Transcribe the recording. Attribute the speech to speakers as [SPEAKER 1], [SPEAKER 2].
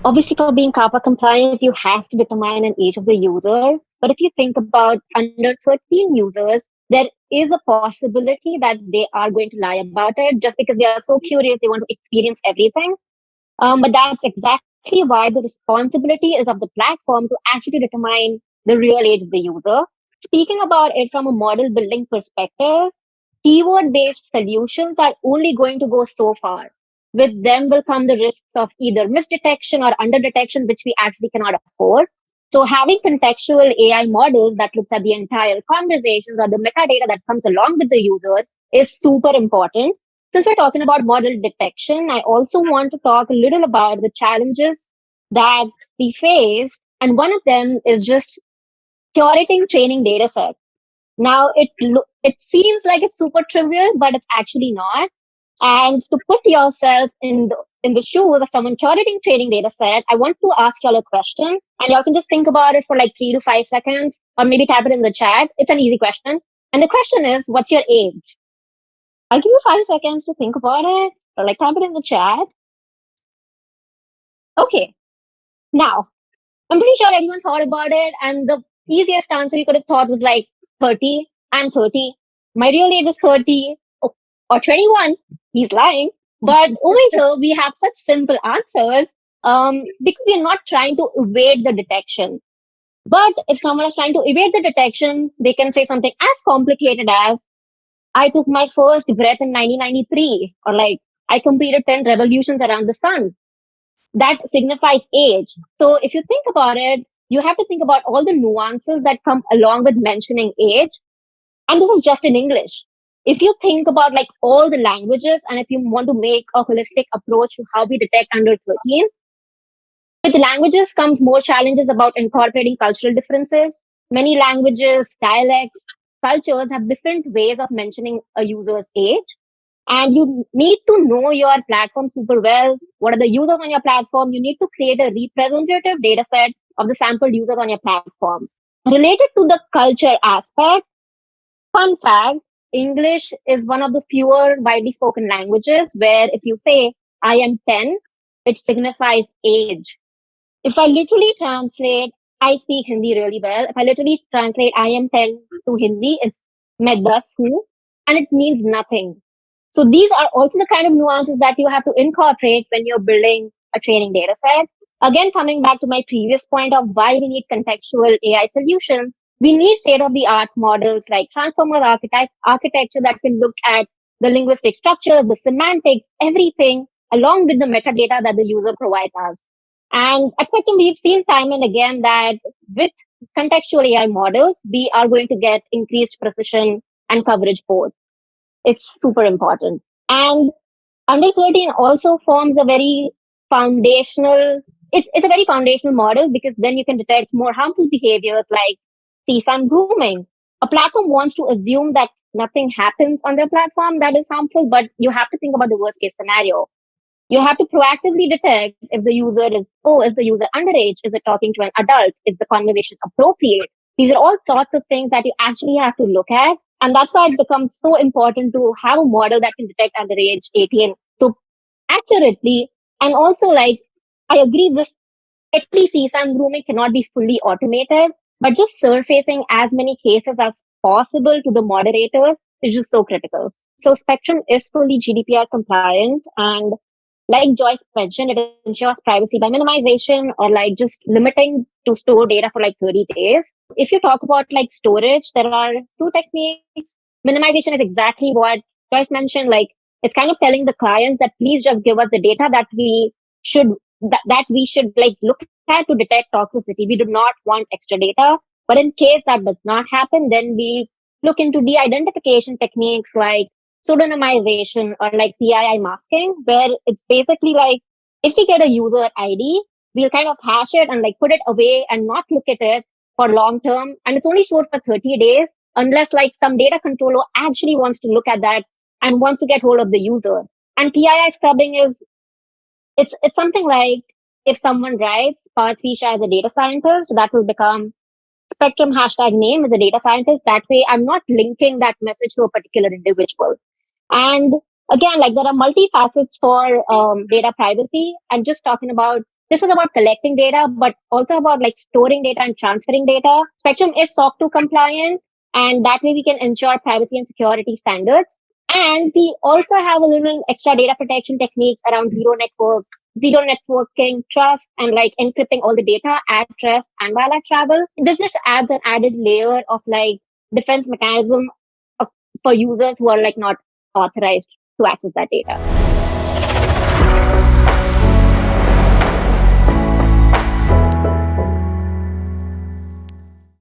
[SPEAKER 1] Obviously, for being COPPA compliant, you have to determine an age of the user. But if you think about under 13 users, there is a possibility that they are going to lie about it just because they are so curious, they want to experience everything. But that's exactly why the responsibility is of the platform to actually determine the real age of the user. Speaking about it from a model building perspective, keyword based solutions are only going to go so far. With them will come the risks of either misdetection or underdetection, which we actually cannot afford. So having contextual AI models that looks at the entire conversations or the metadata that comes along with the user is super important. Since we're talking about model detection, I also want to talk a little about the challenges that we face. And one of them is just curating training data sets. Now it seems like it's super trivial, but it's actually not. And to put yourself in the shoes of someone curating training data set, I want to ask y'all a question, and y'all can just think about it for like 3 to 5 seconds, or maybe type it in the chat. It's an easy question, and the question is, "What's your age?" I'll give you 5 seconds to think about it, or like type it in the chat. Okay, now I'm pretty sure everyone's thought about it, and the easiest answer you could have thought was like 30. I'm 30. My real age is 30 or 21. He's lying. But over here, we have such simple answers because we're not trying to evade the detection. But if someone is trying to evade the detection, they can say something as complicated as, I took my first breath in 1993, or like, I completed 10 revolutions around the sun. That signifies age. So if you think about it, you have to think about all the nuances that come along with mentioning age. And this is just in English. If you think about like all the languages, and if you want to make a holistic approach to how we detect under 13, with languages comes more challenges about incorporating cultural differences. Many languages, dialects, cultures have different ways of mentioning a user's age. And you need to know your platform super well. What are the users on your platform? You need to create a representative data set of the sampled users on your platform. Related to the culture aspect, fun fact, English is one of the fewer widely spoken languages where if you say, I am 10, it signifies age. If I literally translate, I speak Hindi really well. If I literally translate I am 10 to Hindi, it's मैं 10 हूँ, and it means nothing. So these are also the kind of nuances that you have to incorporate when you're building a training data set. Again, coming back to my previous point of why we need contextual AI solutions, we need state-of-the-art models like transformer architecture that can look at the linguistic structure, the semantics, everything, along with the metadata that the user provides us. And at Spectrum, we've seen time and again that with contextual AI models, we are going to get increased precision and coverage both. It's super important. And under 13 also forms a very foundational, it's a very foundational model because then you can detect more harmful behaviors like CSAM grooming. A platform wants to assume that nothing happens on their platform that is harmful, but you have to think about the worst case scenario. You have to proactively detect if the user is the user underage? Is it talking to an adult? Is the conversation appropriate? These are all sorts of things that you actually have to look at. And that's why it becomes so important to have a model that can detect underage 18 so accurately. And also, like, I agree this, at least CSAM grooming cannot be fully automated, but just surfacing as many cases as possible to the moderators is just so critical. So Spectrum is fully GDPR compliant, and like Joyce mentioned, it ensures privacy by minimization or like just limiting to store data for like 30 days. If you talk about like storage, there are two techniques. Minimization is exactly what Joyce mentioned. Like it's kind of telling the clients that please just give us the data that we should that we should like look at to detect toxicity. We do not want extra data. But in case that does not happen, then we look into de-identification techniques like pseudonymization or like PII masking, where it's basically like if we get a user ID, we'll kind of hash it and like put it away and not look at it for long term. And it's only stored for 30 days unless like some data controller actually wants to look at that and wants to get hold of the user. And PII scrubbing is it's something like if someone writes Parthisha as a data scientist, that will become Spectrum hashtag name as a data scientist. That way, I'm not linking that message to a particular individual. And again, like there are multi facets for data privacy. I'm just talking about this was about collecting data, but also about like storing data and transferring data. Spectrum is SOC 2 compliant, and that way we can ensure privacy and security standards. And we also have a little extra data protection techniques around zero networking, trust, and like encrypting all the data at rest and while at travel. This just adds an added layer of like defense mechanism for users who are like not authorized to access that data.